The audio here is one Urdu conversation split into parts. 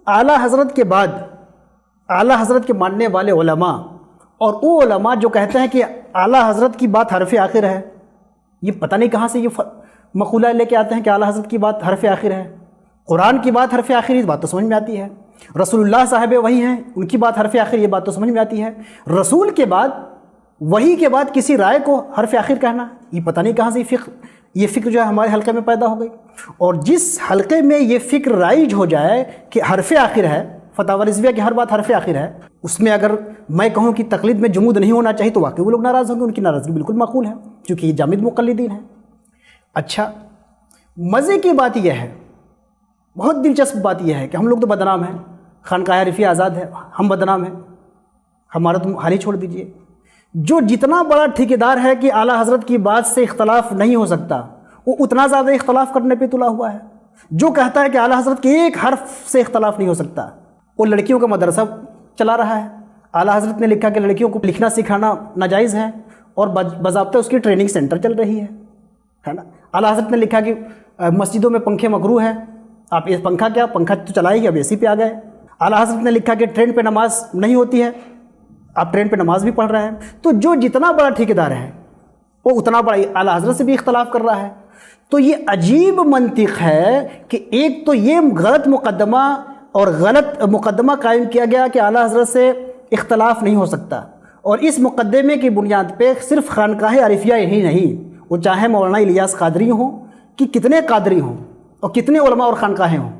اعلیٰ حضرت کے بعد اعلیٰ حضرت کے ماننے والے علماء اور وہ علماء جو کہتے ہیں کہ اعلیٰ حضرت کی بات حرف آخر ہے، یہ پتہ نہیں کہاں سے یہ مقولہ لے کے آتے ہیں کہ اعلیٰ حضرت کی بات حرف آخر ہے۔ قرآن کی بات حرف آخر، یہ بات تو سمجھ میں آتی ہے۔ رسول اللہ صاحب وہی ہیں، ان کی بات حرف آخر، یہ بات تو سمجھ میں آتی ہے۔ رسول کے بعد، وہی کے بعد کسی رائے کو حرف آخر کہنا، یہ پتہ نہیں کہاں سے یہ فکر جو ہے ہمارے حلقے میں پیدا ہو گئی۔ اور جس حلقے میں یہ فکر رائج ہو جائے کہ حرف آخر ہے، فتاوی رضویہ کی ہر بات حرف آخر ہے، اس میں اگر میں کہوں کہ تقلید میں جمود نہیں ہونا چاہیے تو واقعی وہ لوگ ناراض ہوں گے، ان کی ناراضگی بالکل معقول ہے کیونکہ یہ جامد مقلدین ہیں۔ اچھا، مزے کی بات یہ ہے، بہت دلچسپ بات یہ ہے کہ ہم لوگ تو بدنام ہیں، خانقاہ عارفیہ آزاد ہے، ہم بدنام ہیں، ہمارا تم حال ہی چھوڑ دیجئے۔ جو جتنا بڑا ٹھیکیدار ہے کہ اعلیٰ حضرت کی بات سے اختلاف نہیں ہو سکتا، وہ اتنا زیادہ اختلاف کرنے پہ تلا ہوا ہے۔ جو کہتا ہے کہ اعلیٰ حضرت کے ایک حرف سے اختلاف نہیں ہو سکتا، وہ لڑکیوں کا مدرسہ چلا رہا ہے۔ اعلیٰ حضرت نے لکھا کہ لڑکیوں کو لکھنا سکھانا ناجائز ہے اور باضابطہ اس کی ٹریننگ سینٹر چل رہی ہے نا۔ اعلیٰ حضرت نے لکھا کہ مسجدوں میں پنکھے مکروہ ہیں، آپ یہ پنکھا کیا، پنکھا تو چلائے گی، اب اے سی پہ آ گئے۔ اعلیٰ حضرت نے لکھا کہ ٹرین پہ نماز نہیں ہوتی ہے، آپ ٹرین پہ نماز بھی پڑھ رہے ہیں۔ تو جو جتنا بڑا ٹھیکیدار ہے وہ اتنا بڑا اعلیٰ حضرت سے بھی اختلاف کر رہا ہے۔ تو یہ عجیب منطق ہے کہ ایک تو یہ غلط مقدمہ اور غلط مقدمہ قائم کیا گیا کہ اعلیٰ حضرت سے اختلاف نہیں ہو سکتا، اور اس مقدمے کی بنیاد پہ صرف خانقاہ عارفیہ ہی نہیں، وہ چاہے مولانا الیاس قادری ہوں کہ کتنے قادری ہوں اور کتنے علماء اور خانقاہیں ہوں،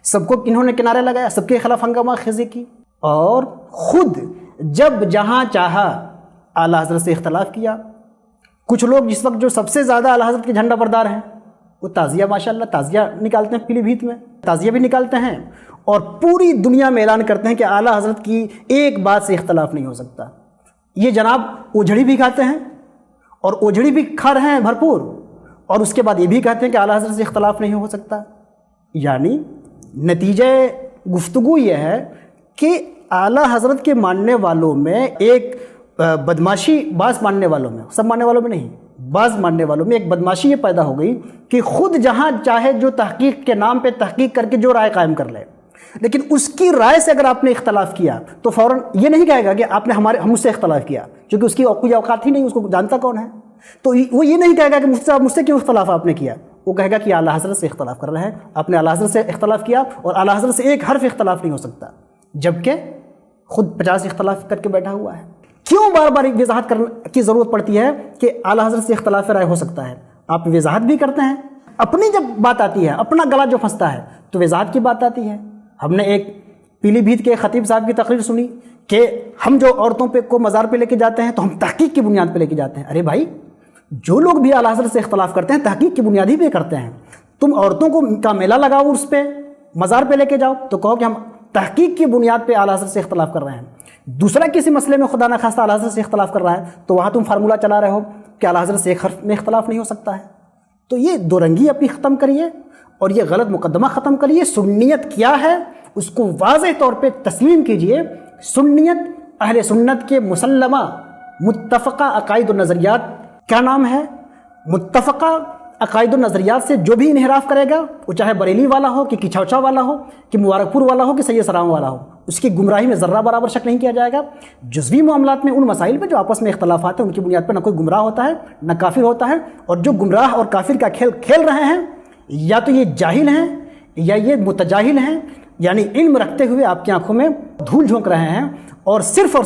سب کو انہوں نے کنارے لگایا، سب کے خلاف ہنگامہ خیزی کی، اور خود جب جہاں چاہا اعلیٰ حضرت سے اختلاف کیا۔ کچھ لوگ جس وقت جو سب سے زیادہ اعلیٰ حضرت کے جھنڈا بردار ہیں، وہ تعزیہ ماشاءاللہ تعزیہ نکالتے ہیں، پیلی بھیت میں تعزیہ بھی نکالتے ہیں اور پوری دنیا میں اعلان کرتے ہیں کہ اعلیٰ حضرت کی ایک بات سے اختلاف نہیں ہو سکتا۔ یہ جناب اوجھڑی بھی کھاتے ہیں اور اوجھڑی بھی کھا رہے ہیں بھرپور، اور اس کے بعد یہ بھی کہتے ہیں کہ اعلیٰ حضرت سے اختلاف نہیں ہو سکتا۔ یعنی نتیجہ گفتگو یہ ہے کہ اعلیٰ حضرت کے ماننے والوں میں ایک بدماشی، بعض ماننے والوں میں، سب ماننے والوں میں نہیں، بعض ماننے والوں میں ایک بدماشی یہ پیدا ہو گئی کہ خود جہاں چاہے جو تحقیق کے نام پہ تحقیق کر کے جو رائے قائم کر لے، لیکن اس کی رائے سے اگر آپ نے اختلاف کیا تو فوراً یہ نہیں کہے گا کہ آپ نے ہم سے اختلاف کیا، کیونکہ اس کی کوئی اوقات ہی نہیں، اس کو جانتا کون ہے، تو وہ یہ نہیں کہے گا کہ مجھ سے کیوں اختلاف آپ نے کیا، وہ کہے گا کہ اعلیٰ حضرت سے اختلاف کر رہے ہیں، آپ نے اعلیٰ حضرت سے اختلاف کیا اور اعلیٰ حضرت سے ایک حرف اختلاف نہیں ہو سکتا، جبکہ خود 50 اختلاف کر کے بیٹھا ہوا ہے۔ کیوں بار بار وضاحت کرنے کی ضرورت پڑتی ہے کہ اعلیٰ حضرت سے اختلاف رائے ہو سکتا ہے؟ آپ وضاحت بھی کرتے ہیں، اپنی جب بات آتی ہے، اپنا گلا جو پھنستا ہے تو وضاحت کی بات آتی ہے۔ ہم نے ایک پیلی بھیت کے خطیب صاحب کی تقریر سنی کہ ہم جو عورتوں کو مزار پہ لے کے جاتے ہیں تو ہم تحقیق کی بنیاد پہ لے کے جاتے ہیں۔ ارے بھائی، جو لوگ بھی اعلیٰ حضرت سے اختلاف کرتے ہیں تحقیق کی بنیاد ہی پہ کرتے ہیں۔ تم عورتوں کا میلہ لگاؤ، اس پہ مزار پہ لے کے جاؤ تو کہو کہ ہم تحقیق کی بنیاد پہ اعلیٰ حضرت سے اختلاف کر رہے ہیں۔ دوسرا کسی مسئلے میں خدا نخواستہ اعلیٰ حضرت سے اختلاف کر رہا ہے تو وہاں تم فارمولہ چلا رہے ہو کہ اعلیٰ حضرت سے ایک حرف میں اختلاف نہیں ہو سکتا ہے۔ تو یہ دو رنگی اپنی ختم کریے اور یہ غلط مقدمہ ختم کریے۔ سنیت کیا ہے اس کو واضح طور پہ تسلیم کیجئے۔ سنیت اہل سنت کے مسلمہ متفقہ عقائد و نظریات کا نام ہے۔ متفقہ عقائد و نظریات سے جو بھی انحراف کرے گا، وہ چاہے بریلی والا ہو کہ کچھوچا والا ہو کہ مبارک پور والا ہو کہ سید سلام والا ہو، اس کی گمراہی میں ذرہ برابر شک نہیں کیا جائے گا۔ جزوی معاملات میں ان مسائل پہ جو آپس میں اختلافات ہیں ان کی بنیاد پر نہ کوئی گمراہ ہوتا ہے نہ کافر ہوتا ہے، اور جو گمراہ اور کافر کا کھیل کھیل رہے ہیں یا تو یہ جاہل ہیں یا یہ متجاہل ہیں، یعنی علم رکھتے ہوئے آپ کی آنکھوں میں دھول جھونک رہے ہیں اور صرف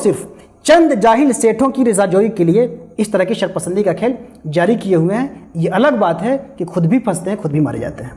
چند جاہل سیٹھوں کی رضا جوئی کے لیے اس طرح کی شرپسندی کا کھیل جاری کیے ہوئے ہیں۔ یہ الگ بات ہے کہ خود بھی پھنستے ہیں، خود بھی مارے جاتے ہیں۔